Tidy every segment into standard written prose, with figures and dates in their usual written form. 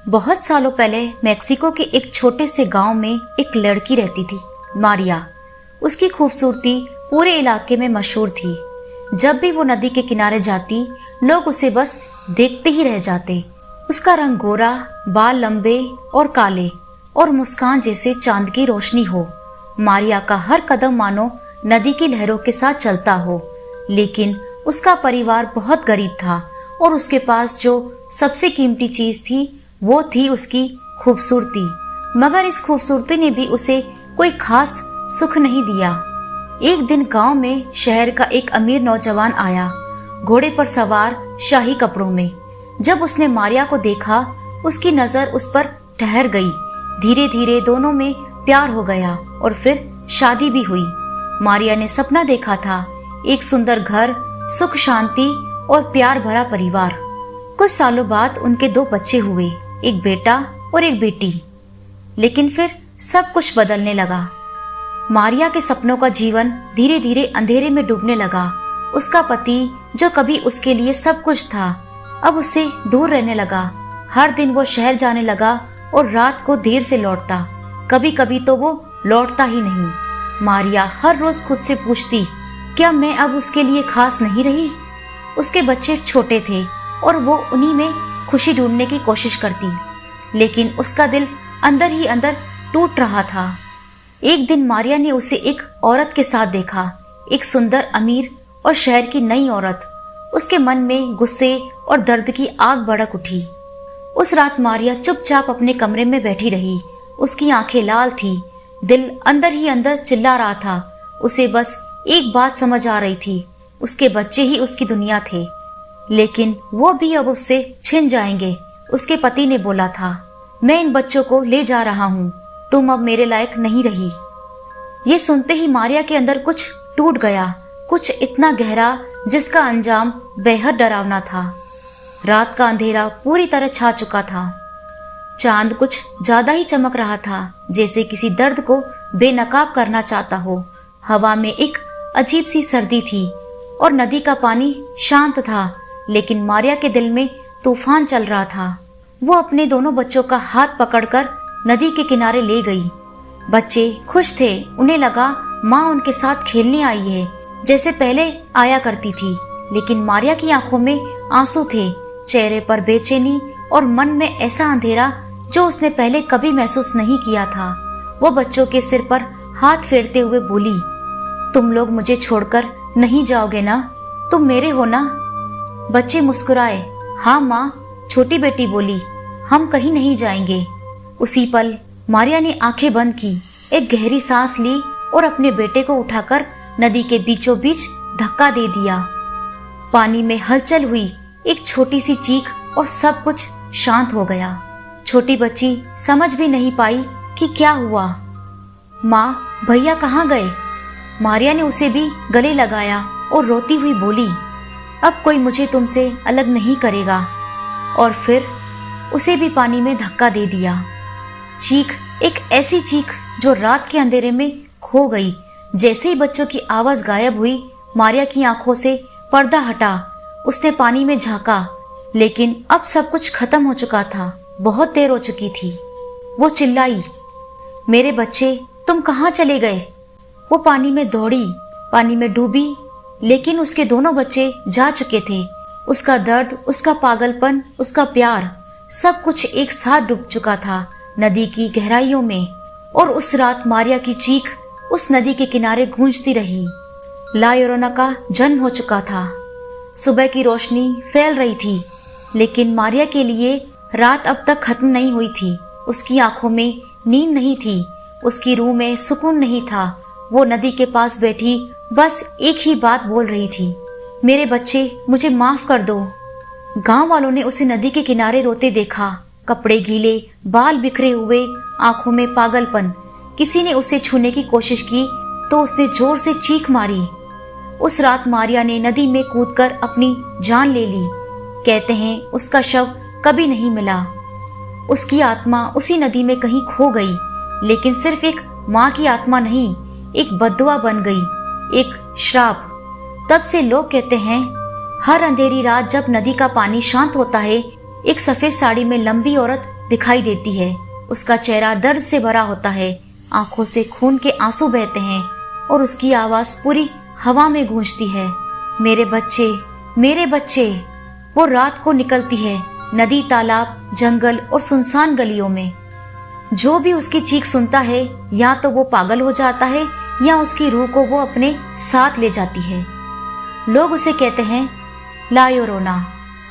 बहुत सालों पहले मेक्सिको के एक छोटे से गांव में एक लड़की रहती थी, मारिया। उसकी खूबसूरती पूरे इलाके में मशहूर थी। जब भी वो नदी के किनारे जाती, लोग उसे बस देखते ही रह जाते। उसका रंग गोरा, बाल लंबे और काले और मुस्कान जैसे चांद की रोशनी हो। मारिया का हर कदम मानो नदी की लहरों के साथ चलता हो। लेकिन उसका परिवार बहुत गरीब था और उसके पास जो सबसे कीमती चीज थी वो थी उसकी खूबसूरती। मगर इस खूबसूरती ने भी उसे कोई खास सुख नहीं दिया। एक दिन गांव में शहर का एक अमीर नौजवान आया, घोड़े पर सवार, शाही कपड़ों में। जब उसने मारिया को देखा, उसकी नजर उस पर ठहर गई। धीरे धीरे दोनों में प्यार हो गया और फिर शादी भी हुई। मारिया ने सपना देखा था, एक सुंदर घर, सुख शांति और प्यार भरा परिवार। कुछ सालों बाद उनके 2 बच्चे हुए, एक बेटा और एक बेटी। लेकिन फिर सब कुछ बदलने लगा। मारिया के सपनों का जीवन धीरे धीरे अंधेरे में डूबने लगा। उसका पति, जो कभी उसके लिए सब कुछ था, अब उससे दूर रहने लगा। हर दिन वो शहर जाने लगा और रात को देर से लौटता। कभी कभी तो वो लौटता ही नहीं। मारिया हर रोज खुद से पूछती, क्या मैं अब उसके लिए खास नहीं रही? उसके बच्चे छोटे थे और वो उन्हीं में खुशी ढूंढने की कोशिश करती। लेकिन उसका दिल अंदर ही अंदर टूट रहा था। एक दिन मारिया ने उसे एक औरत के साथ देखा, एक सुंदर, अमीर और शहर की नई औरत। उसके मन में गुस्से और दर्द की आग भड़क उठी। उस रात मारिया चुपचाप अपने कमरे में बैठी रही। उसकी आंखें लाल थी, दिल अंदर ही अंदर चिल्ला रहा था। उसे बस एक बात समझ आ रही थी, उसके बच्चे ही उसकी दुनिया थे। लेकिन वो भी अब उससे छिन जाएंगे। उसके पति ने बोला था, मैं इन बच्चों को ले जा रहा हूँ, तुम अब मेरे लायक नहीं रही। ये सुनते ही मारिया के अंदर कुछ टूट गया, कुछ इतना गहरा जिसका अंजाम बेहद डरावना था। रात का अंधेरा पूरी तरह छा चुका था। चांद कुछ ज्यादा ही चमक रहा था, जैसे किसी दर्द को बेनकाब करना चाहता हो। हवा में एक अजीब सी सर्दी थी और नदी का पानी शांत था। लेकिन मारिया के दिल में तूफान चल रहा था। वो अपने दोनों बच्चों का हाथ पकड़कर नदी के किनारे ले गई। बच्चे खुश थे, उन्हें लगा माँ उनके साथ खेलने आई है, जैसे पहले आया करती थी। लेकिन मारिया की आंखों में आंसू थे, चेहरे पर बेचैनी और मन में ऐसा अंधेरा जो उसने पहले कभी महसूस नहीं किया था। वो बच्चों के सिर पर हाथ फेरते हुए बोली, तुम लोग मुझे छोड़कर नहीं जाओगे ना? तुम मेरे हो ना? बच्चे मुस्कुराए। हाँ माँ, छोटी बेटी बोली, हम कहीं नहीं जाएंगे। उसी पल मारिया ने आंखें बंद की, एक गहरी सांस ली और अपने बेटे को उठाकर नदी के बीचों बीच धक्का दे दिया। पानी में हलचल हुई, एक छोटी सी चीख और सब कुछ शांत हो गया। छोटी बच्ची समझ भी नहीं पाई कि क्या हुआ। माँ, भैया कहाँ गए? मारिया ने उसे भी गले लगाया और रोती हुई बोली, अब कोई मुझे तुमसे अलग नहीं करेगा। और फिर उसे भी पानी में धक्का दे दिया। चीख, एक ऐसी चीख जो रात के अंधेरे में खो गई। जैसे ही बच्चों की आवाज गायब हुई, मारिया की आंखों से पर्दा हटा। उसने पानी में झांका, लेकिन अब सब कुछ खत्म हो चुका था। बहुत देर हो चुकी थी। वो चिल्लाई, मेरे बच्चे, तुम कहाँ चले गए? वो पानी में दौड़ी, पानी में डूबी, लेकिन उसके दोनों बच्चे जा चुके थे। उसका दर्द, उसका पागलपन, उसका प्यार, सब कुछ एक साथ डूब चुका था नदी की गहराइयों में। और उस रात मारिया की चीख उस नदी के किनारे गूंजती रही। ला योरोना का जन्म हो चुका था। सुबह की रोशनी फैल रही थी, लेकिन मारिया के लिए रात अब तक खत्म नहीं हुई थी। उसकी आंखों में नींद नहीं थी, उसकी रूह में सुकून नहीं था। वो नदी के पास बैठी बस एक ही बात बोल रही थी, मेरे बच्चे, मुझे माफ कर दो। गांव वालों ने उसे नदी के किनारे रोते देखा, कपड़े गीले, बाल बिखरे हुए, आंखों में पागलपन। किसी ने उसे छूने की कोशिश की तो उसने जोर से चीख मारी। उस रात मारिया ने नदी में कूदकर अपनी जान ले ली। कहते हैं उसका शव कभी नहीं मिला। उसकी आत्मा उसी नदी में कहीं खो गई, लेकिन सिर्फ एक माँ की आत्मा नहीं, एक बद्दुआ बन गई, एक श्राप। तब से लोग कहते हैं हर अंधेरी रात जब नदी का पानी शांत होता है, एक सफेद साड़ी में लंबी औरत दिखाई देती है। उसका चेहरा दर्द से भरा होता है, आंखों से खून के आंसू बहते हैं और उसकी आवाज पूरी हवा में गूंजती है, मेरे बच्चे, मेरे बच्चे। वो रात को निकलती है नदी, तालाब, जंगल और सुनसान गलियों में। जो भी उसकी चीख सुनता है या तो वो पागल हो जाता है या उसकी रूह को वो अपने साथ ले जाती है। लोग उसे कहते हैं ला योरोना,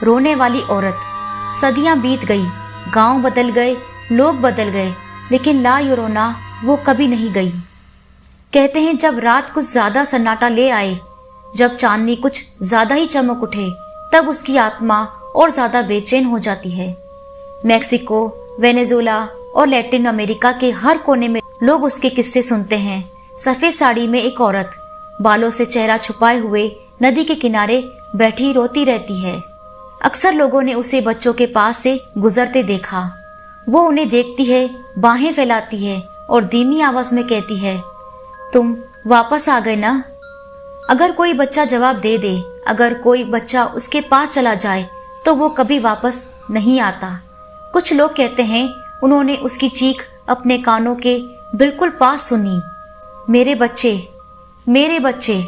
रोने वाली औरत। सदियां बीत गई, गांव बदल गए, लोग बदल गए, लेकिन ला योरोना वो कभी नहीं गई। कहते हैं जब रात कुछ ज्यादा सन्नाटा ले आए, जब चांदनी कुछ ज्यादा ही चमक उठे, तब उसकी आत्मा और ज्यादा बेचैन हो जाती है। मैक्सिको, वेनेजुएला और लैटिन अमेरिका के हर कोने में लोग उसके किस्से सुनते हैं। सफेद साड़ी में एक औरत बालों से चेहरा छुपाए हुए नदी के किनारे बैठी रोती रहती है। अक्सर लोगों ने उसे बच्चों के पास से गुजरते देखा। वो उन्हें देखती है, बाहें फैलाती है और धीमी आवाज में कहती है, तुम वापस आ गए ना। अगर कोई बच्चा जवाब दे दे, अगर कोई बच्चा उसके पास चला जाए, तो वो कभी वापस नहीं आता। कुछ लोग कहते हैं उन्होंने उसकी चीख अपने कानों के बिल्कुल पास सुनी, मेरे बच्चे, मेरे बच्चे।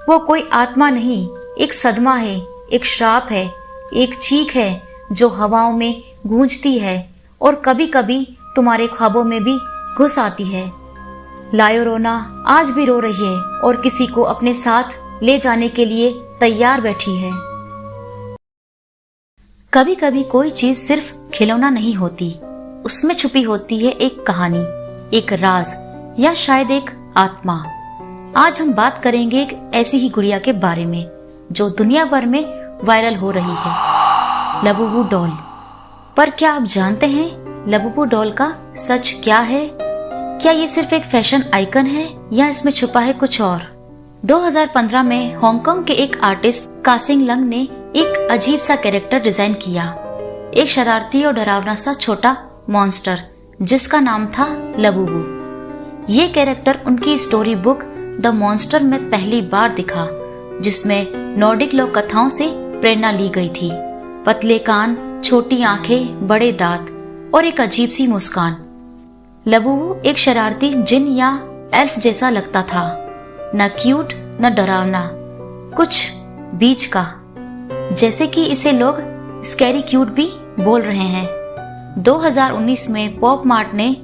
वो कोई आत्मा नहीं, एक सदमा है, एक श्राप है, एक चीख है जो हवाओं में गूंजती है और कभी कभी तुम्हारे ख्वाबों में भी घुस आती है। ला योरोना आज भी रो रही है और किसी को अपने साथ ले जाने के लिए तैयार बैठी है। कभी कभी कोई चीज सिर्फ खिलौना नहीं होती, उसमें छुपी होती है एक कहानी, एक राज या शायद एक आत्मा। आज हम बात करेंगे एक ऐसी ही गुड़िया के बारे में जो दुनिया भर में वायरल हो रही है, लबूबू डॉल। पर क्या आप जानते हैं लबूबू डॉल का सच क्या है? क्या ये सिर्फ एक फैशन आइकन है या इसमें छुपा है कुछ और? 2015 में हांगकांग के एक आर्टिस्ट कासिंग लंग ने एक अजीब सा कैरेक्टर डिजाइन किया, एक शरारती और डरावना सा छोटा मॉन्स्टर जिसका नाम था लबूबू। ये कैरेक्टर उनकी स्टोरी बुक द मॉन्स्टर में पहली बार दिखा, जिसमें नॉर्डिक लोक कथाओं से प्रेरणा ली गई थी। पतले कान, छोटी आंखें, बड़े दांत और एक अजीब सी मुस्कान। लबूबू एक शरारती जिन या एल्फ जैसा लगता था, न क्यूट न डरावना, कुछ बीच का, जैसे कि इसे लोग स्कैरी क्यूट भी बोल रहे हैं। 2019 में पॉप मार्ट ने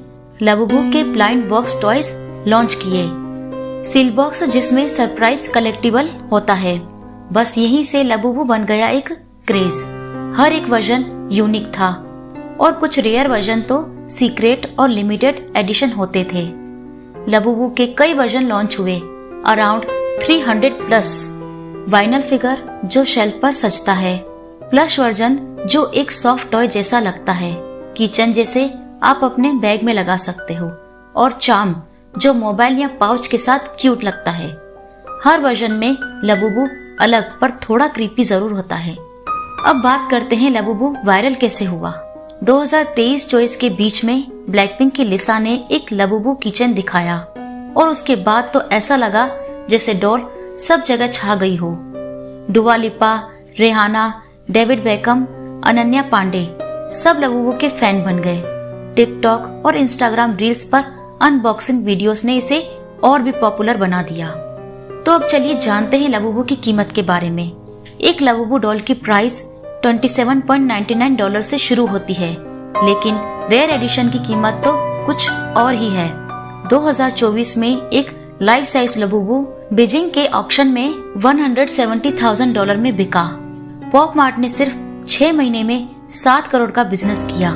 लबूबू के ब्लाइंड बॉक्स टॉयज लॉन्च किए, सील बॉक्स जिसमें सरप्राइज कलेक्टिबल होता है। बस यहीं से लबूबू बन गया एक क्रेज। हर एक वर्जन यूनिक था और कुछ रेयर वर्जन तो सीक्रेट और लिमिटेड एडिशन होते थे। लबूबू के कई वर्जन लॉन्च हुए, अराउंड 300 प्लस। वाइनल फिगर जो शेल्फ पर सजता है, प्लस वर्जन जो एक सॉफ्ट टॉय जैसा लगता है, किचन जैसे आप अपने बैग में लगा सकते हो, और चार्म जो मोबाइल या पाउच के साथ क्यूट लगता है। हर वर्जन में लबूबू अलग पर थोड़ा क्रीपी जरूर होता है। अब बात करते हैं लबूबू वायरल कैसे हुआ। 2023 चॉइस के बीच में ब्लैकपिंक की लिसा ने एक लबूबू किचन दिखाया और उसके बाद तो ऐसा लगा जैसे डॉल सब जगह छा गई हो। डुआ लिपा, रेहाना, डेविड बेकम, अनन्या पांडे सब लबूबू के फैन बन गए। टिकटॉक और इंस्टाग्राम रील्स पर अनबॉक्सिंग वीडियोस ने इसे और भी पॉपुलर बना दिया। तो अब चलिए जानते हैं लबूबू की कीमत के बारे में। एक लबूबू डॉल की प्राइस $27.99 से शुरू होती है, लेकिन रेयर एडिशन की कीमत तो कुछ और ही है। 2024 में एक लाइफ साइज लबूबू बीजिंग के ऑक्शन में $170,000 में बिका। पॉप मार्ट ने सिर्फ 6 महीने में 7 करोड़ का बिजनेस किया।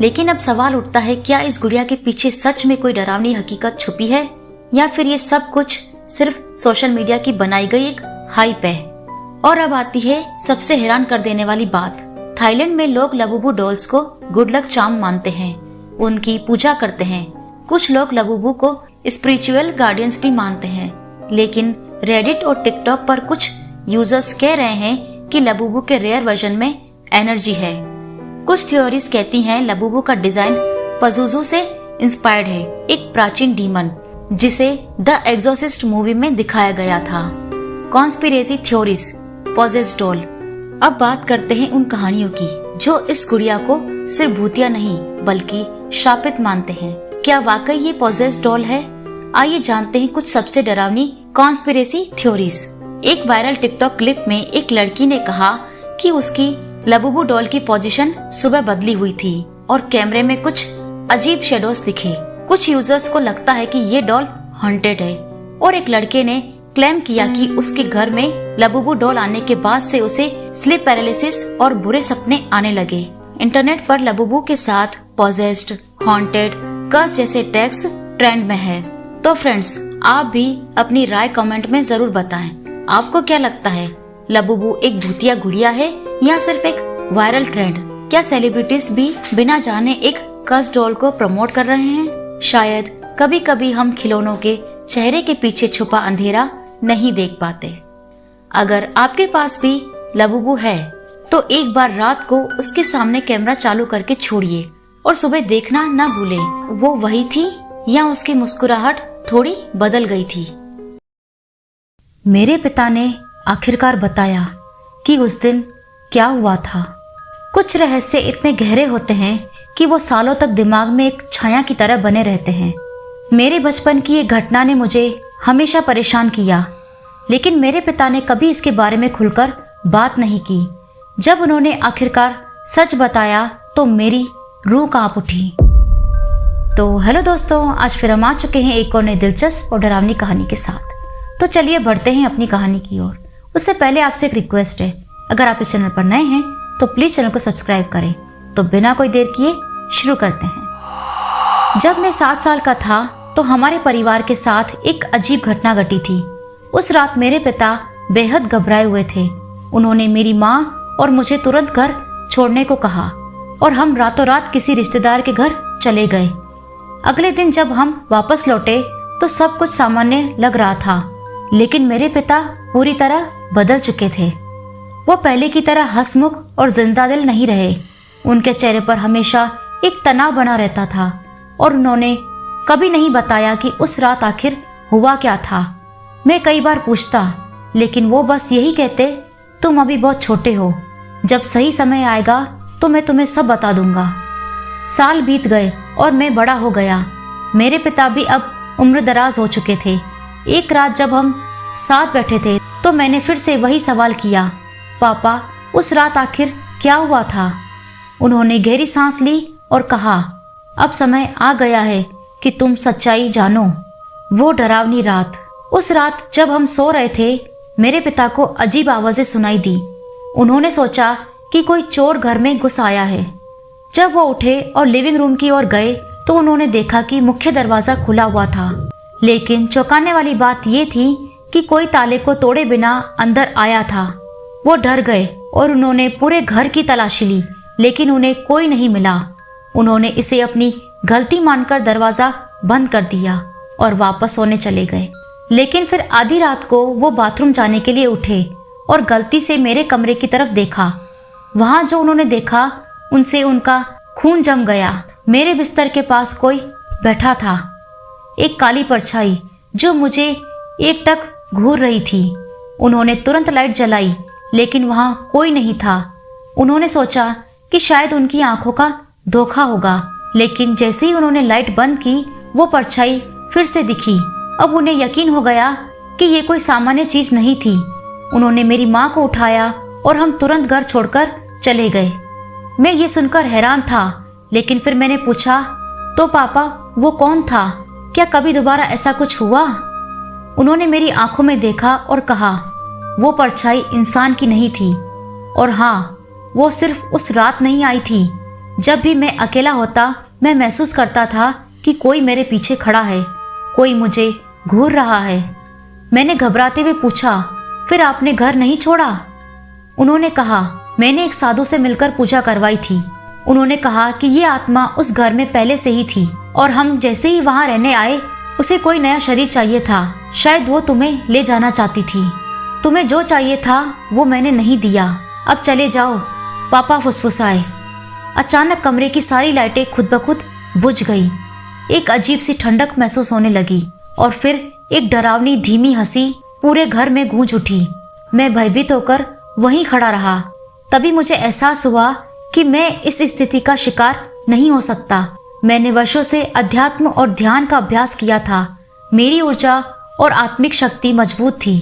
लेकिन अब सवाल उठता है, क्या इस गुड़िया के पीछे सच में कोई डरावनी हकीकत छुपी है या फिर ये सब कुछ सिर्फ सोशल मीडिया की बनाई गई एक हाइप है? और अब आती है सबसे हैरान कर देने वाली बात। थाईलैंड में लोग लबूबू डॉल्स को गुड लक चार्म मानते हैं, उनकी पूजा करते हैं। कुछ लोग लबूबू को स्पिरिचुअल गार्डियंस भी मानते हैं, लेकिन रेडिट और टिकटॉक पर कुछ यूजर्स कह रहे हैं कि लबूबू के रेयर वर्जन में एनर्जी है। कुछ थ्योरीज कहती हैं लबूबू का डिजाइन पजुजू से इंस्पायर्ड है, एक प्राचीन डीमन जिसे द एग्जोर्सिस्ट मूवी में दिखाया गया था। कॉन्स्पिरेसी थ्योरीज, पॉजेस डॉल। अब बात करते हैं उन कहानियों की जो इस गुड़िया को सिर्फ भूतिया नहीं बल्कि शापित मानते हैं। क्या वाकई ये पॉजेस्ड डॉल है? आइए जानते हैं कुछ सबसे डरावनी कॉन्स्पिरेसी थ्योरीज। एक वायरल टिकटॉक क्लिप में एक लड़की ने कहा कि उसकी लबुबू डॉल की पोजीशन सुबह बदली हुई थी और कैमरे में कुछ अजीब शेडोज दिखे। कुछ यूजर्स को लगता है कि ये डॉल हॉन्टेड है और एक लड़के ने क्लेम किया कि उसके घर में लबुबू डॉल आने के बाद से उसे स्लीप पैरालिसिस और बुरे सपने आने लगे। इंटरनेट पर लबुबू के साथ पॉजेस्ड, हॉन्टेड, कर्स जैसे टैग्स ट्रेंड में है। तो फ्रेंड्स, आप भी अपनी राय कमेंट में जरूर बताएं। आपको क्या लगता है, लबुबू एक भूतिया गुड़िया है या सिर्फ एक वायरल ट्रेंड? क्या सेलिब्रिटीज भी बिना जाने एक कर्स डॉल को प्रमोट कर रहे हैं? शायद कभी कभी हम खिलौनों के चेहरे के पीछे छुपा अंधेरा नहीं देख पाते। अगर आपके पास भी लबुबू है तो एक बार रात को उसके सामने कैमरा चालू करके छोड़िए और सुबह देखना ना भूले वो वही थी या उसकी मुस्कुराहट थोड़ी बदल गई थी। मेरे पिता ने आखिरकार बताया कि उस दिन क्या हुआ था। कुछ रहस्य इतने गहरे होते हैं कि वो सालों तक दिमाग में एक छाया की तरह बने रहते हैं। मेरे बचपन की एक घटना ने मुझे हमेशा परेशान किया, लेकिन मेरे पिता ने कभी इसके बारे में खुलकर बात नहीं की। जब उन्होंने आखिरकार सच बताया तो मेरी रूह कांप उठी। तो हेलो दोस्तों, आज फिर हम आ चुके हैं एक और नई दिलचस्प और डरावनी कहानी के साथ। तो चलिए बढ़ते हैं अपनी कहानी की ओर। उससे पहले आपसे एक रिक्वेस्ट है, अगर आप इस चैनल पर नए हैं तो प्लीज चैनल को सब्सक्राइब करें। तो बिना कोई देर किए शुरू करते हैं। जब मैं 7 साल का था तो हमारे परिवार के साथ एक अजीब घटना घटी थी। उस रात मेरे पिता बेहद घबराए हुए थे। उन्होंने मेरी माँ और मुझे तुरंत घर छोड़ने को कहा और हम रातों रात किसी रिश्तेदार के घर चले गए। अगले दिन जब हम वापस लौटे तो सब कुछ सामान्य लग रहा था, लेकिन मेरे पिता पूरी तरह बदल चुके थे। वो पहले की तरह हंसमुख और जिंदा दिल नहीं रहे। उनके चेहरे पर हमेशा एक तनाव बना रहता था और उन्होंने कभी नहीं बताया कि उस रात आखिर हुआ क्या था। मैं कई बार पूछता, लेकिन वो बस यही कहते, तुम अभी बहुत छोटे हो, जब सही समय आएगा तो मैं तुम्हें सब बता दूंगा। साल बीत गए और मैं बड़ा हो गया। मेरे पिता भी अब उम्र दराज हो चुके थे। एक रात जब हम साथ बैठे थे तो मैंने फिर से वही सवाल किया, पापा उस रात आखिर क्या हुआ था? उन्होंने गहरी सांस ली और कहा, अब समय आ गया है कि तुम सच्चाई जानो। वो डरावनी रात। उस रात जब हम सो रहे थे, मेरे पिता को अजीब आवाजें सुनाई दी। उन्होंने सोचा कि कोई चोर घर में घुस आया है। जब वो उठे और लिविंग रूम की ओर गए तो उन्होंने देखा कि मुख्य दरवाजा खुला हुआ था, लेकिन चौंकाने वाली बात ये थी कि कोई ताले को तोड़े बिना अंदर आया था। वो डर गए और उन्होंने पूरे घर की तलाशी ली, लेकिन उन्हें कोई नहीं मिला। उन्होंने इसे अपनी गलती मानकर दरवाजा बंद कर दिया और वापस सोने चले गए। लेकिन फिर आधी रात को वो बाथरूम जाने के लिए उठे और गलती से मेरे कमरे की तरफ देखा। वहां जो उन्होंने देखा उनसे उनका खून जम गया। मेरे बिस्तर के पास कोई बैठा था, एक काली परछाई जो मुझे एकटक घूर रही थी। उन्होंने तुरंत लाइट जलाई, लेकिन वहां कोई नहीं था। उन्होंने सोचा कि शायद उनकी आंखों का धोखा होगा, लेकिन जैसे ही उन्होंने लाइट बंद की वो परछाई फिर से दिखी। अब उन्हें यकीन हो गया कि ये कोई सामान्य चीज नहीं थी। उन्होंने मेरी माँ को उठाया और हम तुरंत घर छोड़कर चले गए। मैं ये सुनकर हैरान था, लेकिन फिर मैंने पूछा, तो पापा वो कौन था? क्या कभी दोबारा ऐसा कुछ हुआ? उन्होंने मेरी आंखों में देखा और कहा, वो परछाई इंसान की नहीं थी। और हाँ, वो सिर्फ उस रात नहीं आई थी। जब भी मैं अकेला होता मैं महसूस करता था कि कोई मेरे पीछे खड़ा है, कोई मुझे घूर रहा है। मैंने घबराते हुए पूछा, फिर आपने घर नहीं छोड़ा? उन्होंने कहा, मैंने एक साधु से मिलकर पूजा करवाई थी। उन्होंने कहा कि ये आत्मा उस घर में पहले से ही थी और हम जैसे ही वहां रहने आए उसे कोई नया शरीर चाहिए था। शायद वो तुम्हें ले जाना चाहती थी। तुम्हें जो चाहिए था वो मैंने नहीं दिया। अब चले जाओ, पापा फुसफुसाए। अचानक कमरे की सारी लाइटें खुद ब खुद बुझ गई। एक अजीब सी ठंडक महसूस होने लगी और फिर एक डरावनी धीमी हंसी पूरे घर में गूंज उठी। मैं भयभीत होकर वहीं खड़ा रहा। तभी मुझे एहसास हुआ कि मैं इस स्थिति का शिकार नहीं हो सकता। मैंने वर्षों से अध्यात्म और ध्यान का अभ्यास किया था। मेरी ऊर्जा और आत्मिक शक्ति मजबूत थी।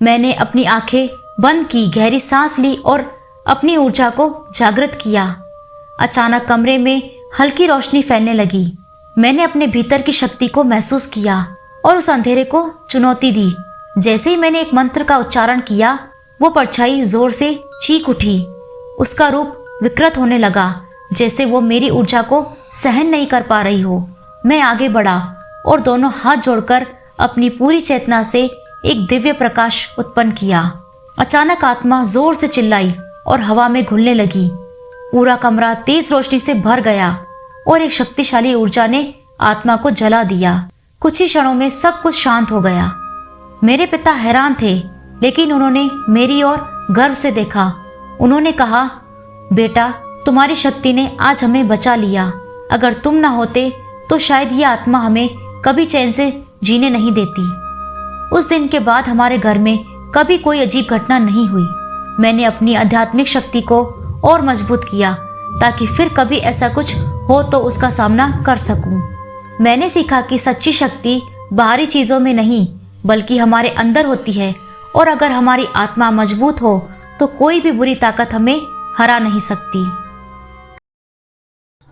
मैंने अपनी आंखें बंद की, गहरी सांस ली और अपनी ऊर्जा को जागृत किया। अचानक कमरे में हल्की रोशनी फैलने लगी। मैंने अपने भीतर की शक्ति को महसूस किया और उस अंधेरे को चुनौती दी। जैसे ही मैंने एक मंत्र का उच्चारण किया, वो परछाई जोर से चीख उठी। उसका रूप विकृत होने लगा, जैसे वो मेरी ऊर्जा को सहन नहीं कर पा रही हो। मैं आगे बढ़ा और दोनों हाथ जोड़कर अपनी पूरी चेतना से एक दिव्य प्रकाश उत्पन्न किया। अचानक आत्मा जोर से चिल्लाई और हवा में घुलने लगी। पूरा कमरा तेज रोशनी से भर गया और एक शक्तिशाली ऊर्जा ने आत्मा को जला दिया। कुछ ही क्षणों में सब कुछ शांत हो गया। मेरे पिता हैरान थे, लेकिन उन्होंने मेरी ओर गर्व से देखा। उन्होंने कहा, बेटा, तुम्हारी शक्ति ने आज हमें बचा लिया। अगर तुम ना होते तो शायद ये आत्मा हमें कभी चैन से जीने नहीं देती। उस दिन के बाद हमारे घर में कभी कोई अजीब घटना नहीं हुई। मैंने अपनी आध्यात्मिक शक्ति को और मजबूत किया ताकि फिर कभी ऐसा कुछ हो तो उसका सामना कर सकूं। मैंने सीखा कि सच्ची शक्ति बाहरी चीजों में नहीं बल्कि हमारे अंदर होती है, और अगर हमारी आत्मा मजबूत हो तो कोई भी बुरी ताकत हमें हरा नहीं सकती।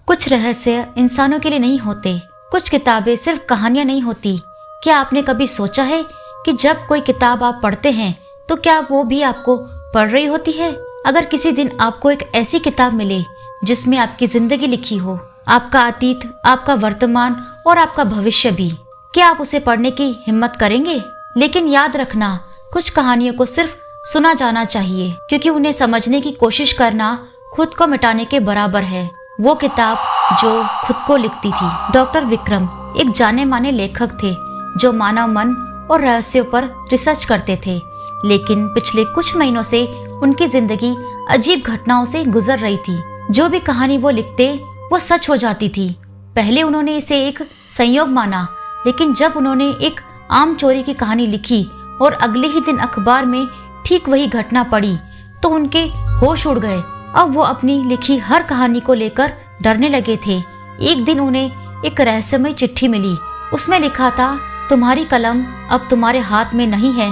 कुछ रहस्य इंसानों के लिए नहीं होते। कुछ किताबें सिर्फ कहानियां नहीं होती। क्या आपने कभी सोचा है कि जब कोई किताब आप पढ़ते हैं तो क्या वो भी आपको पढ़ रही होती है? अगर किसी दिन आपको एक ऐसी किताब मिले जिसमें आपकी जिंदगी लिखी हो, आपका अतीत, आपका वर्तमान और आपका भविष्य भी, क्या आप उसे पढ़ने की हिम्मत करेंगे? लेकिन याद रखना, कुछ कहानियों को सिर्फ सुना जाना चाहिए, क्योंकि उन्हें समझने की कोशिश करना खुद को मिटाने के बराबर है। वो किताब जो खुद को लिखती थी। डॉक्टर विक्रम एक जाने माने लेखक थे जो मानव मन और रहस्यों पर रिसर्च करते थे, लेकिन पिछले कुछ महीनों से उनकी जिंदगी अजीब घटनाओं से गुजर रही थी। जो भी कहानी वो लिखते वो सच हो जाती थी। पहले उन्होंने इसे एक संयोग माना, लेकिन जब उन्होंने एक आम चोरी की कहानी लिखी और अगले ही दिन अखबार में ठीक वही घटना पड़ी तो उनके होश उड़ गए। अब वो अपनी लिखी हर कहानी को लेकर डरने लगे थे। एक दिन उन्हें एक रहस्यमय चिट्ठी मिली। उसमें लिखा था, तुम्हारी कलम अब तुम्हारे हाथ में नहीं है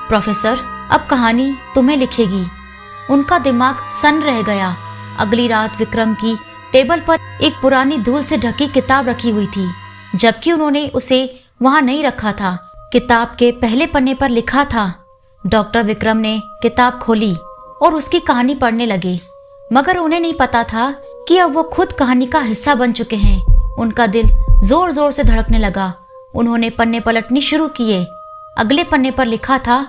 प्रोफेसर, अब कहानी तुम्हें लिखेगी। उनका दिमाग सन्न रह गया। अगली रात विक्रम की टेबल पर एक पुरानी धूल से ढकी किताब रखी हुई थी, जबकि उन्होंने उसे वहां नहीं रखा था। किताब के पहले पन्ने पर लिखा था। डॉक्टर विक्रम ने किताब खोली और उसकी कहानी पढ़ने लगे, मगर उन्हें नहीं पता था कि अब वो खुद कहानी का हिस्सा बन चुके हैं। उनका दिल जोर जोर से धड़कने लगा। उन्होंने पन्ने पलटनी शुरू किए। अगले पन्ने पर लिखा था,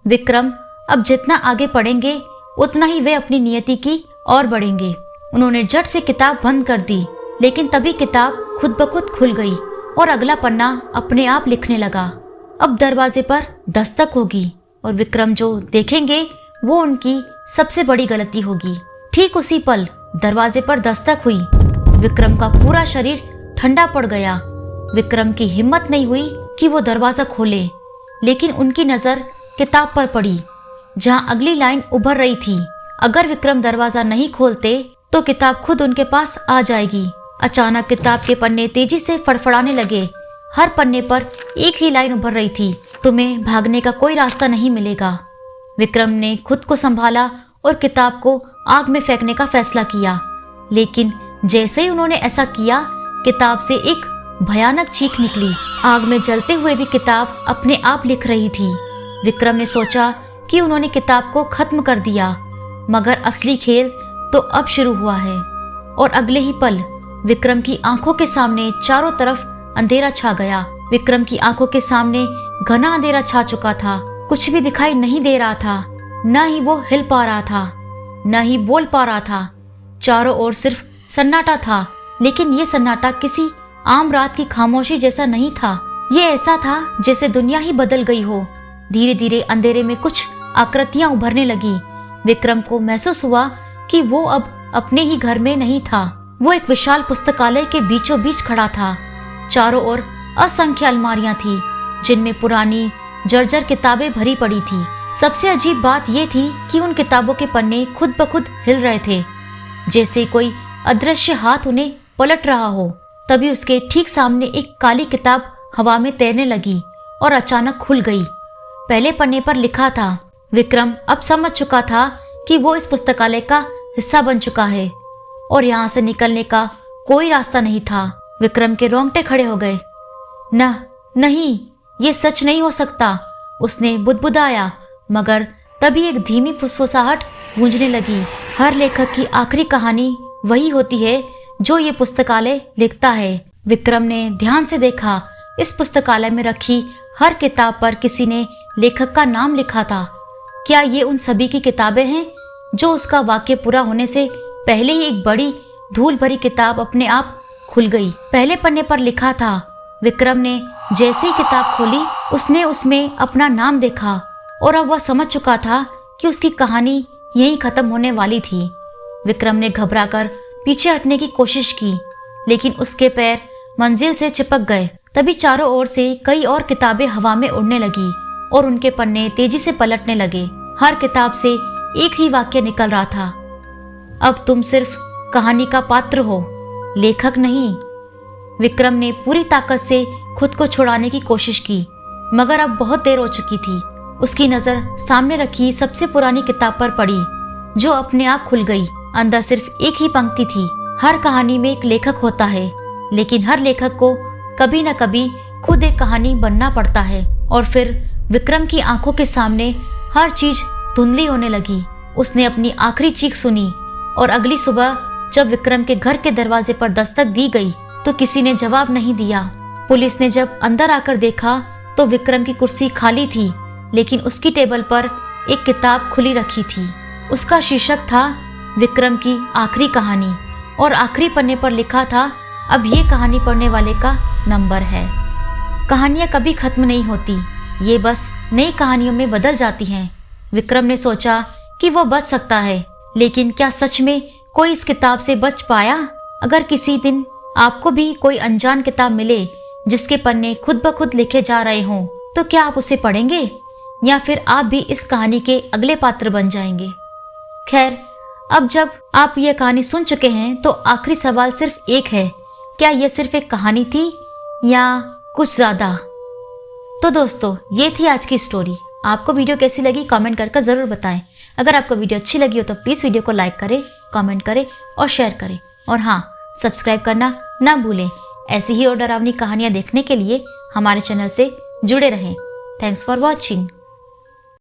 विक्रम अब जितना आगे पढ़ेंगे उतना ही वे अपनी नियति की ओर बढ़ेंगे। उन्होंने झट से किताब बंद कर दी, लेकिन तभी किताब खुद ब खुद खुल गई और अगला पन्ना अपने आप लिखने लगा। अब दरवाजे पर दस्तक होगी और विक्रम जो देखेंगे वो उनकी सबसे बड़ी गलती होगी। ठीक उसी पल दरवाजे पर दस्तक हुई। विक्रम का पूरा शरीर ठंडा पड़ गया। विक्रम की हिम्मत नहीं हुई कि वो दरवाजा खोले, लेकिन उनकी नजर किताब पर पड़ी जहां अगली लाइन उभर रही थी, अगर विक्रम दरवाजा नहीं खोलते तो किताब खुद उनके पास आ जाएगी। अचानक किताब के पन्ने तेजी से फड़फड़ाने लगे। हर पन्ने पर एक ही लाइन उभर रही थी, तुम्हें भागने का कोई रास्ता नहीं मिलेगा। विक्रम ने खुद को संभाला और किताब को आग में फेंकने का फैसला किया, लेकिन जैसे ही उन्होंने ऐसा किया, किताब से एक भयानक चीख निकली। आग में जलते हुए भी किताब अपने आप लिख रही थी। विक्रम ने सोचा कि उन्होंने किताब को खत्म कर दिया, मगर असली खेल तो अब शुरू हुआ है। और अगले ही पल विक्रम की आंखों के सामने चारों तरफ अंधेरा छा गया। विक्रम की आंखों के सामने घना अंधेरा छा चुका था। कुछ भी दिखाई नहीं दे रहा था, न ही वो हिल पा रहा था, न ही बोल पा रहा था। चारों ओर सिर्फ सन्नाटा था, लेकिन ये सन्नाटा किसी आम रात की खामोशी जैसा नहीं था। ये ऐसा था जैसे दुनिया ही बदल गई हो। धीरे धीरे अंधेरे में कुछ आकृतियां उभरने लगी। विक्रम को महसूस हुआ कि वो अब अपने ही घर में नहीं था। वो एक विशाल पुस्तकालय के बीचों बीच खड़ा था। चारों ओर असंख्य अलमारियां थी, जिनमें पुरानी जर्जर किताबें भरी पड़ी थी। सबसे अजीब बात ये थी कि उन किताबों के पन्ने खुद ब खुद हिल रहे थे। जैसे कोई अदृश्य हाथ उन्हें पलट रहा हो। तभी उसके ठीक सामने एक काली किताब हवा में तैरने लगी और अचानक खुल गई। पहले पन्ने पर लिखा था। विक्रम अब समझ चुका था कि वो इस पुस्तकालय का हिस्सा बन चुका है और यहाँ से निकलने का कोई रास्ता नहीं था। विक्रम के रोंगटे खड़े हो गए। नहीं, ये सच नहीं हो सकता, उसने बुदबुदाया। मगर तभी एक धीमी फुसफुसाहट गूंजने लगी। हर लेखक की आखिरी कहानी वही होती है जो ये पुस्तकालय लिखता है। विक्रम ने ध्यान से देखा। इस पुस्तकालय में रखी हर किताब पर किसी ने लेखक का नाम लिखा था। क्या ये उन सभी की किताबें हैं जो उसका वाक्य पूरा होने से पहले ही एक बड़ी धूल भरी किताब अपने आप खुल गई। पहले पन्ने पर लिखा था। विक्रम ने जैसे ही किताब खोली उसने उसमें अपना नाम देखा और अब वह समझ चुका था कि उसकी कहानी यहीं खत्म होने वाली थी। विक्रम ने घबराकर पीछे हटने की कोशिश की, लेकिन उसके पैर मंजिल से चिपक गए। तभी चारों ओर से कई और किताबें हवा में उड़ने लगी और उनके पन्ने तेजी से पलटने लगे। हर किताब से एक ही वाक्य निकल रहा था, अब तुम सिर्फ कहानी का पात्र हो, लेखक नहीं। विक्रम ने पूरी ताकत से खुद को छुड़ाने की कोशिश की, मगर अब बहुत देर हो चुकी थी। उसकी नजर सामने रखी सबसे पुरानी किताब पर पड़ी, जो अपने आप खुल गई। अंदर सिर्फ एक ही पंक्ति थी। हर कहानी में एक लेखक होता है, लेकिन हर लेखक को कभी न कभी खुद एक कहानी बनना पड़ता है। और फिर विक्रम की आंखों के सामने हर चीज धुंधली होने लगी। उसने अपनी आखिरी चीख सुनी और अगली सुबह जब विक्रम के घर के दरवाजे पर दस्तक दी गई तो किसी ने जवाब नहीं दिया। पुलिस ने जब अंदर आकर देखा तो विक्रम की कुर्सी खाली थी, लेकिन उसकी टेबल पर एक किताब खुली रखी थी। उसका शीर्षक था विक्रम की आखिरी कहानी और आखिरी पन्ने पर लिखा था, अब ये कहानी पढ़ने वाले का नंबर है। कहानियां कभी खत्म नहीं होती, ये बस नई कहानियों में बदल जाती हैं। विक्रम ने सोचा कि वो बच सकता है, लेकिन क्या सच में कोई इस किताब से बच पाया? अगर किसी दिन आपको भी कोई अनजान किताब मिले जिसके पन्ने खुद ब खुद लिखे जा रहे हों, तो क्या आप उसे पढ़ेंगे या फिर आप भी इस कहानी के अगले पात्र बन जाएंगे? खैर, अब जब आप ये कहानी सुन चुके हैं तो आखिरी सवाल सिर्फ एक है, क्या यह सिर्फ एक कहानी थी या कुछ ज्यादा? तो दोस्तों, ये थी आज की स्टोरी। आपको वीडियो कैसी लगी कमेंट कर जरूर बताएं। अगर आपको वीडियो अच्छी लगी हो तो प्लीज वीडियो को लाइक करें, कमेंट करें और शेयर करें। और हाँ, सब्सक्राइब करना ना भूलें। ऐसी ही और डरावनी कहानियां देखने के लिए हमारे चैनल से जुड़े रहें। Thanks for watching.